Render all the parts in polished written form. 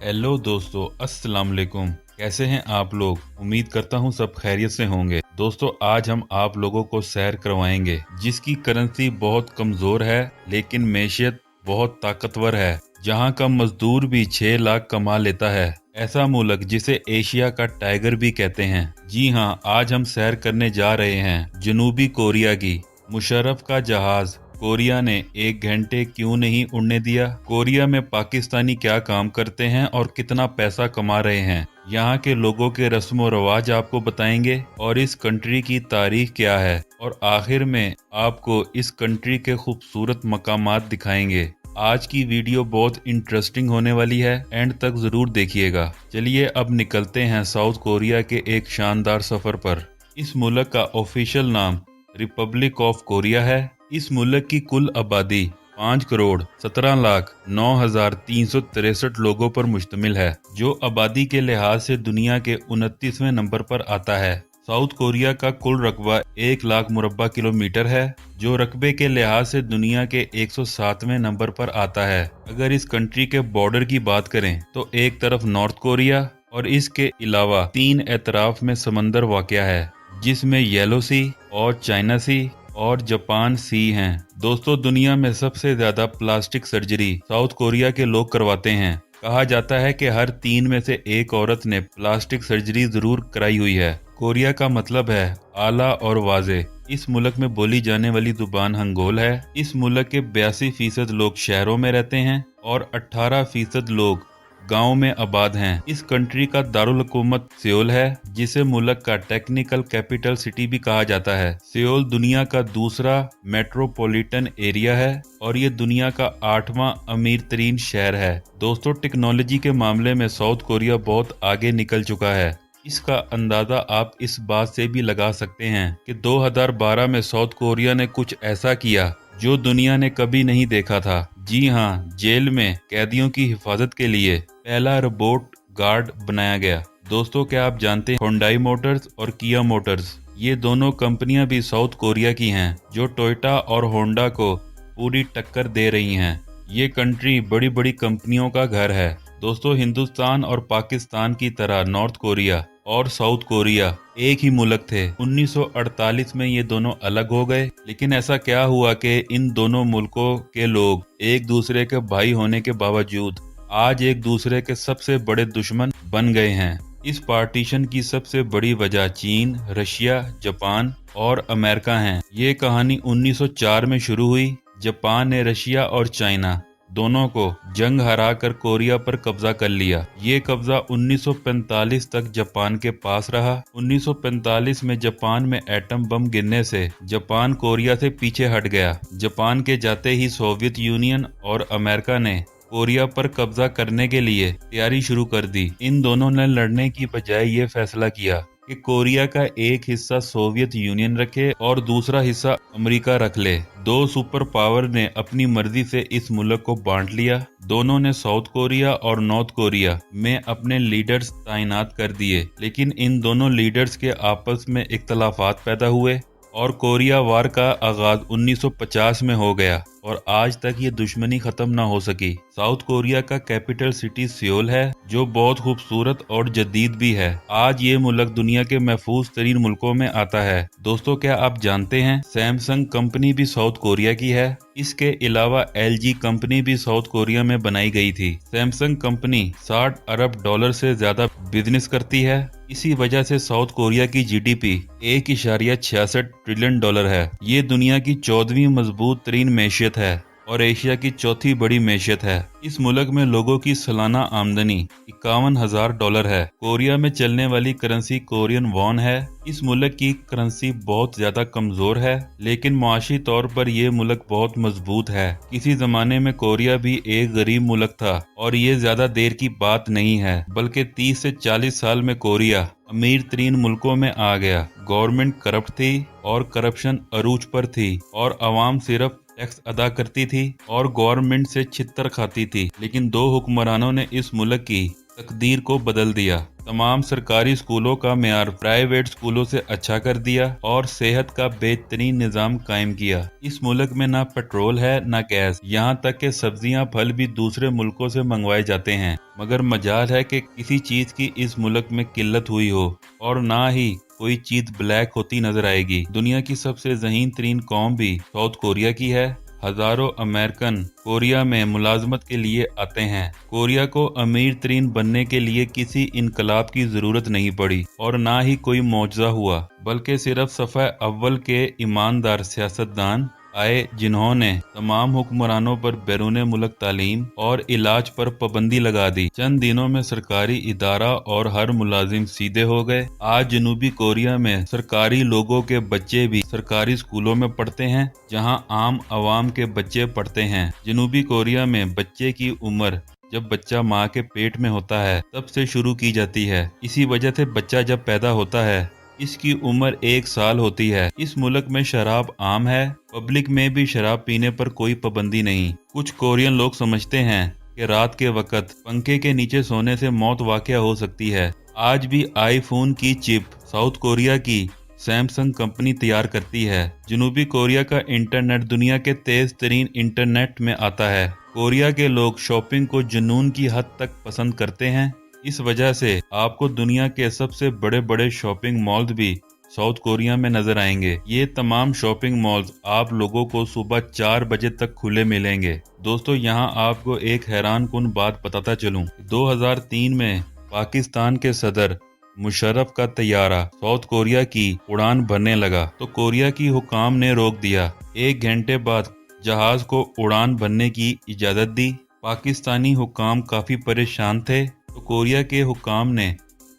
Hello दोस्तों, अस्सलाम वालेकुम। कैसे हैं आप लोग? उम्मीद करता हूं सब खैरियत से होंगे। दोस्तों, आज हम आप लोगों को सैर करवाएंगे जिसकी करेंसी बहुत कमजोर है लेकिन मैशियत बहुत ताकतवर है, जहां का मजदूर भी 6 लाख कमा लेता है। ऐसा मुल्क जिसे एशिया का टाइगर भी कहते हैं। जी हां, आज हम सैर करने जा रहे हैं जनूबी कोरिया की। मुशर्रफ का जहाज कोरिया ने 1 घंटे क्यों नहीं उड़ने दिया? कोरिया में पाकिस्तानी क्या काम करते हैं और कितना पैसा कमा रहे हैं? यहाँ के लोगों के रस्म व रवाज आपको बताएंगे और इस कंट्री की तारीख क्या है, और आखिर में आपको इस कंट्री के खूबसूरत मकामात दिखाएंगे। आज की वीडियो बहुत इंटरेस्टिंग होने वाली है, एंड तक जरूर देखिएगा। चलिए अब निकलते हैं साउथ कोरिया के एक शानदार सफर पर। इस मुल्क का ऑफिशियल नाम रिपब्लिक ऑफ कोरिया है। इस मुल्क की कुल आबादी 5,17,09,363 लोगों पर मुश्तमिल है, जो आबादी के लिहाज से दुनिया के 29वें नंबर पर आता है। साउथ कोरिया का कुल रकबा 1 लाख मुरब्बा किलोमीटर है, जो रकबे के लिहाज से दुनिया के 107वें नंबर पर आता है। अगर इस कंट्री के बॉर्डर की बात करें तो एक तरफ नॉर्थ कोरिया और इसके अलावा 3 एतराफ में समंदर वाक़या है, जिसमें येलो सी और चाइना सी और जापान सी हैं। दोस्तों, दुनिया में सबसे ज्यादा प्लास्टिक सर्जरी साउथ कोरिया के लोग करवाते हैं। कहा जाता है कि हर 3 में से एक औरत ने प्लास्टिक सर्जरी जरूर कराई हुई है। कोरिया का मतलब है आला और वाजे। इस मुल्क में बोली जाने वाली जुबान हंगोल है। इस मुल्क के 82% लोग शहरों में रहते हैं और 18% लोग गांव में आबाद हैं। इस कंट्री का दारुल हुकूमत सियोल है, जिसे मुल्क का टेक्निकल कैपिटल सिटी भी कहा जाता है। सियोल दुनिया का दूसरा मेट्रोपॉलिटन एरिया है और ये दुनिया का 8वां अमीर तरीन शहर है। दोस्तों, टेक्नोलॉजी के मामले में साउथ कोरिया बहुत आगे निकल चुका है। इसका अंदाजा आप इस बात से भी लगा सकते हैं कि 2012 में साउथ कोरिया ने कुछ ऐसा किया जो दुनिया ने कभी नहीं देखा था। जी हाँ, जेल में कैदियों की हिफाजत के लिए पहला रोबोट गार्ड बनाया गया। दोस्तों, क्या आप जानते हैं होंडाई मोटर्स और किया मोटर्स, ये दोनों कंपनियां भी साउथ कोरिया की हैं, जो टोयोटा और होंडा को पूरी टक्कर दे रही हैं। ये कंट्री बड़ी बड़ी कंपनियों का घर है। दोस्तों, हिंदुस्तान और पाकिस्तान की तरह नॉर्थ कोरिया और साउथ कोरिया एक ही मुल्क थे। 1948 में ये दोनों अलग हो गए, लेकिन ऐसा क्या हुआ कि इन दोनों मुल्कों के लोग एक दूसरे के भाई होने के बावजूद आज एक दूसरे के सबसे बड़े दुश्मन बन गए हैं। इस पार्टीशन की सबसे बड़ी वजह चीन, रशिया, जापान और अमेरिका हैं। ये कहानी 1904 में शुरू हुई। जापान ने रशिया और चाइना दोनों को जंग हराकर कोरिया पर कब्जा कर लिया। ये कब्जा 1945 तक जापान के पास रहा। 1945 में जापान में एटम बम गिरने से जापान कोरिया से पीछे हट गया। जापान के जाते ही सोवियत यूनियन और अमेरिका ने कोरिया पर कब्जा करने के लिए तैयारी शुरू कर दी। इन दोनों ने लड़ने की बजाय ये फैसला किया कि कोरिया का एक हिस्सा सोवियत यूनियन रखे और दूसरा हिस्सा अमेरिका रख ले। दो सुपर पावर ने अपनी मर्जी से इस मुल्क को बांट लिया। दोनों ने साउथ कोरिया और नॉर्थ कोरिया में अपने लीडर्स तैनात कर दिए, लेकिन इन दोनों लीडर्स के आपस में इख्तलाफात पैदा हुए और कोरिया वार का आगाज 1950 में हो गया और आज तक ये दुश्मनी खत्म ना हो सकी। साउथ कोरिया का कैपिटल सिटी सियोल है, जो बहुत खूबसूरत और जदीद भी है। आज ये मुल्क दुनिया के महफूज तरीन मुल्कों में आता है। दोस्तों, क्या आप जानते हैं सैमसंग कंपनी भी साउथ कोरिया की है? इसके अलावा LG कंपनी भी साउथ कोरिया में बनाई गई थी। सैमसंग कंपनी 60 अरब डॉलर से ज्यादा बिजनेस करती है। इसी वजह से साउथ कोरिया की GDP 1.66 ट्रिलियन डॉलर है। ये दुनिया की 14वीं मजबूत तरीन मैशियत है और एशिया की चौथी बड़ी मैशियत है। इस मुल्क में लोगों की सालाना आमदनी 51,000 डॉलर है। कोरिया में चलने वाली करेंसी कोरियन वॉन है। इस मुल्क की करेंसी बहुत ज्यादा कमजोर है, लेकिन मुआशी तौर पर यह मुल्क बहुत मजबूत है। किसी जमाने में कोरिया भी एक गरीब मुल्क था और ये ज्यादा देर की बात नहीं है, बल्कि 30 से 40 साल में कोरिया अमीर तरीन मुल्कों में आ गया। गवर्नमेंट करप्ट थी और करप्शन अरूज पर थी और अवाम सिर्फ टैक्स अदा करती थी और गवर्नमेंट से छितर खाती थी। लेकिन दो हुक्मरानों ने इस मुल्क की तकदीर को बदल दिया। तमाम सरकारी स्कूलों का मेयार प्राइवेट स्कूलों से अच्छा कर दिया और सेहत का बेहतरीन निज़ाम कायम किया। इस मुल्क में ना पेट्रोल है ना गैस, यहाँ तक कि सब्जियाँ फल भी दूसरे मुल्कों से मंगवाए जाते हैं। मगर मजाल है कि किसी चीज़ की इस मुल्क में किल्लत हुई हो और ना ही कोई चीज ब्लैक होती नजर आएगी। दुनिया की सबसे ज़हीन तरीन कौम भी साउथ कोरिया की है। हजारों अमेरिकन कोरिया में मुलाजमत के लिए आते हैं। कोरिया को अमीर तरीन बनने के लिए किसी इनकलाब की जरूरत नहीं पड़ी और ना ही कोई मौजज़ा हुआ, बल्कि सिर्फ सफ़े अव्वल के ईमानदार सियासतदान आए जिन्होंने तमाम हुक्मरानों पर बैरून मुल्क तालीम और इलाज पर पाबंदी लगा दी। चंद दिनों में सरकारी इदारा और हर मुलाजिम सीधे हो गए। आज जनूबी कोरिया में सरकारी लोगों के बच्चे भी सरकारी स्कूलों में पढ़ते हैं, जहां आम आवाम के बच्चे पढ़ते हैं। जनूबी कोरिया में बच्चे की उम्र जब बच्चा माँ के पेट में होता है तब से शुरू की जाती है। इसी वजह से बच्चा जब पैदा होता है इसकी उम्र 1 साल होती है। इस मुल्क में शराब आम है। पब्लिक में भी शराब पीने पर कोई पाबंदी नहीं। कुछ कोरियन लोग समझते हैं कि रात के वक्त पंखे के नीचे सोने से मौत वाक़या हो सकती है। आज भी आईफोन की चिप साउथ कोरिया की सैमसंग कंपनी तैयार करती है। जनूबी कोरिया का इंटरनेट दुनिया के तेज तरीन इंटरनेट में आता है। कोरिया के लोग शॉपिंग को जुनून की हद तक पसंद करते हैं। इस वजह से आपको दुनिया के सबसे बड़े बड़े शॉपिंग मॉल्स भी साउथ कोरिया में नजर आएंगे। ये तमाम शॉपिंग मॉल्स आप लोगों को सुबह 4 बजे तक खुले मिलेंगे। दोस्तों, यहाँ आपको एक हैरान कुन बात बताता चलूं। 2003 में पाकिस्तान के सदर मुशर्रफ का तैयारा साउथ कोरिया की उड़ान भरने लगा तो कोरिया की हुकाम ने रोक दिया। 1 घंटे बाद जहाज को उड़ान भरने की इजाजत दी। पाकिस्तानी हुकाम काफी परेशान थे तो कोरिया के हुकाम ने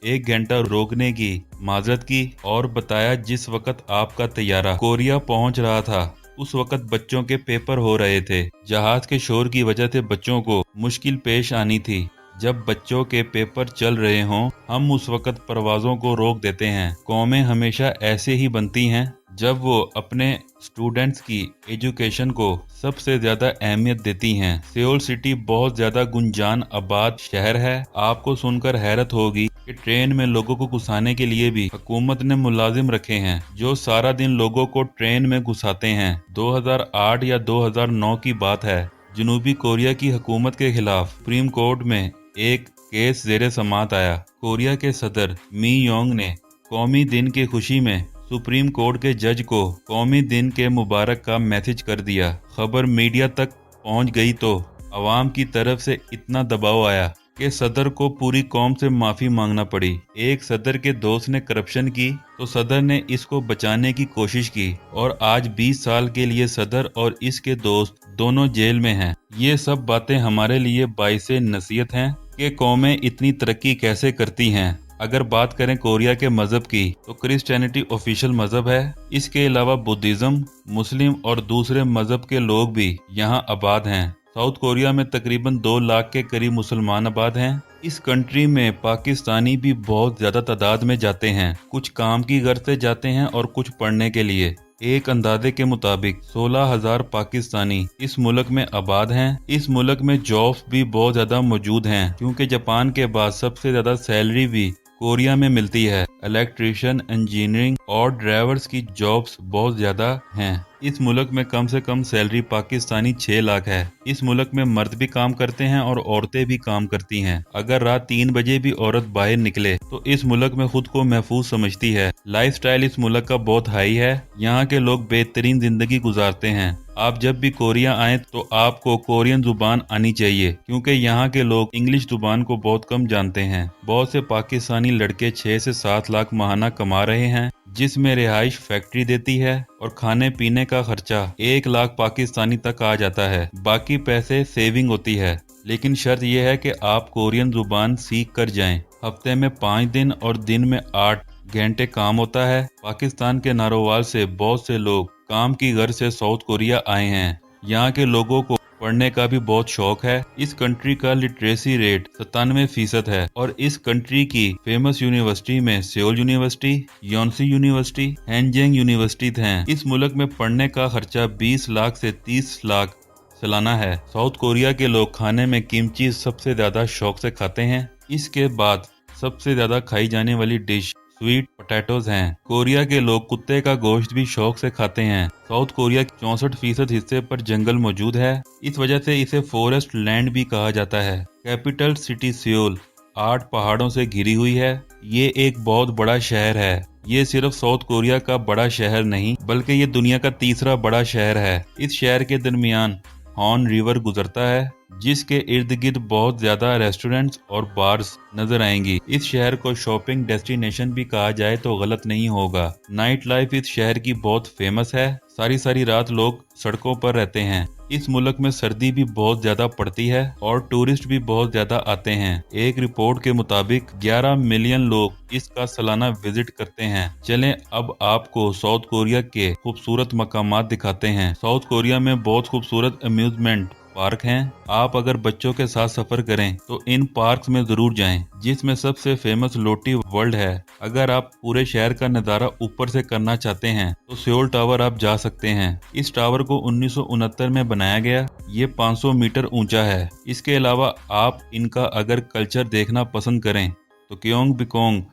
1 घंटा रोकने की माजरत की और बताया जिस वक्त आपका तैयारा कोरिया पहुंच रहा था उस वक्त बच्चों के पेपर हो रहे थे। जहाज के शोर की वजह से बच्चों को मुश्किल पेश आनी थी। जब बच्चों के पेपर चल रहे हों हम उस वक्त परवाजों को रोक देते हैं। कौमें हमेशा ऐसे ही बनती हैं जब वो अपने स्टूडेंट्स की एजुकेशन को सबसे ज्यादा अहमियत देती हैं। सेओल सिटी बहुत ज्यादा गुंजान आबाद शहर है। आपको सुनकर हैरत होगी कि ट्रेन में लोगों को घुसाने के लिए भी हुकूमत ने मुलाजिम रखे हैं जो सारा दिन लोगों को ट्रेन में घुसाते हैं। 2008 या 2009 की बात है। जनूबी कोरिया की हुकूमत के खिलाफ सुप्रीम कोर्ट में एक केस जेरे समात आया। कोरिया के सदर मी योंग ने कौमी दिन की खुशी में सुप्रीम कोर्ट के जज को कौमी दिन के मुबारक का मैसेज कर दिया। खबर मीडिया तक पहुंच गई तो अवाम की तरफ से इतना दबाव आया कि सदर को पूरी कौम से माफी मांगना पड़ी। एक सदर के दोस्त ने करप्शन की तो सदर ने इसको बचाने की कोशिश की और आज 20 साल के लिए सदर और इसके दोस्त दोनों जेल में हैं। ये सब बातें हमारे लिए बाइसे नसीहत हैं कि कौमें इतनी तरक्की कैसे करती हैं। अगर बात करें कोरिया के मजहब की तो क्रिश्चियनिटी ऑफिशियल मजहब है। इसके अलावा बुद्धिज्म, मुस्लिम और दूसरे मजहब के लोग भी यहाँ आबाद हैं। साउथ कोरिया में तकरीबन 2 लाख के करीब मुसलमान आबाद हैं। इस कंट्री में पाकिस्तानी भी बहुत ज्यादा तादाद में जाते हैं। कुछ काम की गर्ज से जाते हैं और कुछ पढ़ने के लिए। एक अंदाजे के मुताबिक 16,000 पाकिस्तानी इस मुल्क में आबाद हैं। इस मुल्क में जॉब्स भी बहुत ज्यादा मौजूद हैं क्योंकि जापान के बाद सबसे ज्यादा सैलरी भी कोरिया में मिलती है। इलेक्ट्रिशियन, इंजीनियरिंग और ड्राइवर्स की जॉब्स बहुत ज्यादा हैं। इस मुल्क में कम से कम सैलरी पाकिस्तानी 6 लाख है। इस मुल्क में मर्द भी काम करते हैं और औरतें भी काम करती हैं। अगर रात 3 बजे भी औरत बाहर निकले तो इस मुल्क में खुद को महफूज समझती है। लाइफस्टाइल इस मुल्क का बहुत हाई है। यहाँ के लोग बेहतरीन जिंदगी गुजारते हैं। आप जब भी कोरिया आए तो आपको कोरियन जुबान आनी चाहिए क्योंकि यहाँ के लोग इंग्लिश जुबान को बहुत कम जानते हैं। बहुत से पाकिस्तानी लड़के 6 से 7 लाख माहाना कमा रहे हैं जिसमें रिहाइश फैक्ट्री देती है और खाने पीने का खर्चा 1 लाख पाकिस्तानी तक आ जाता है। बाकी पैसे सेविंग होती है। लेकिन शर्त यह है कि आप कोरियन जुबान सीख कर जाएं। हफ्ते में 5 दिन और दिन में 8 घंटे काम होता है। पाकिस्तान के नारोवाल से बहुत से लोग काम की गर्ज से साउथ कोरिया आए हैं। यहाँ के लोगों को पढ़ने का भी बहुत शौक है। इस कंट्री का लिटरेसी रेट 97% है और इस कंट्री की फेमस यूनिवर्सिटी में सेओल यूनिवर्सिटी, योनसी यूनिवर्सिटी, हैनजेंग यूनिवर्सिटी हैं। इस मुल्क में पढ़ने का खर्चा 20 लाख से 30 लाख सालाना है। साउथ कोरिया के लोग खाने में किमची सबसे ज्यादा शौक से खाते हैं। इसके बाद सबसे ज्यादा खाई जाने वाली डिश स्वीट पोटैटोज हैं। कोरिया के लोग कुत्ते का गोश्त भी शौक से खाते हैं। साउथ कोरिया के 64% हिस्से पर जंगल मौजूद है। इस वजह से इसे फॉरेस्ट लैंड भी कहा जाता है। कैपिटल सिटी सियोल 8 पहाड़ों से घिरी हुई है। ये एक बहुत बड़ा शहर है। ये सिर्फ साउथ कोरिया का बड़ा शहर नहीं, बल्कि ये दुनिया का तीसरा बड़ा शहर है। इस शहर के दरमियान हॉर्न रिवर गुजरता है, जिसके इर्द गिर्द बहुत ज्यादा रेस्टोरेंट्स और बार्स नजर आएंगी। इस शहर को शॉपिंग डेस्टिनेशन भी कहा जाए तो गलत नहीं होगा। नाइट लाइफ इस शहर की बहुत फेमस है। सारी सारी रात लोग सड़कों पर रहते हैं। इस मुल्क में सर्दी भी बहुत ज्यादा पड़ती है और टूरिस्ट भी बहुत ज्यादा आते हैं। एक रिपोर्ट के मुताबिक 11 मिलियन लोग इसका सालाना विजिट करते हैं। चलें अब आपको साउथ कोरिया के खूबसूरत मकामात दिखाते हैं। साउथ कोरिया में बहुत खूबसूरत अम्यूजमेंट पार्क हैं। आप अगर बच्चों के साथ सफर करें तो इन पार्क्स में जरूर जाएं, जिसमें सबसे फेमस लोटी वर्ल्ड है। अगर आप पूरे शहर का नज़ारा ऊपर से करना चाहते हैं तो सियोल टावर आप जा सकते हैं। इस टावर को 1969 में बनाया गया। ये 500 मीटर ऊंचा है। इसके अलावा आप इनका अगर कल्चर देखना पसंद करें तो क्योंग बिकोंग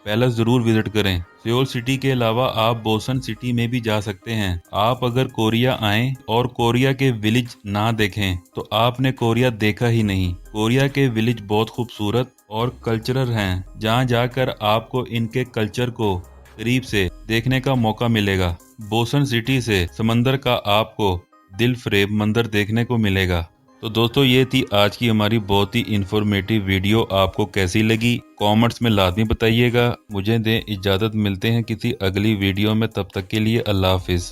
पैलेस जरूर विजिट करें। सियोल सिटी के अलावा आप बोसन सिटी में भी जा सकते हैं। आप अगर कोरिया आएं और कोरिया के विलेज ना देखें तो आपने कोरिया देखा ही नहीं। कोरिया के विलेज बहुत खूबसूरत और कल्चरल हैं, जहां जाकर आपको इनके कल्चर को करीब से देखने का मौका मिलेगा। बोसन सिटी से समंदर का आपको दिल फरेब मंजर देखने को मिलेगा। तो दोस्तों, ये थी आज की हमारी बहुत ही इंफॉर्मेटिव वीडियो। आपको कैसी लगी कमेंट्स में लाजमी बताइएगा। मुझे दें इजाज़त, मिलते हैं किसी अगली वीडियो में। तब तक के लिए अल्लाह हाफिज़।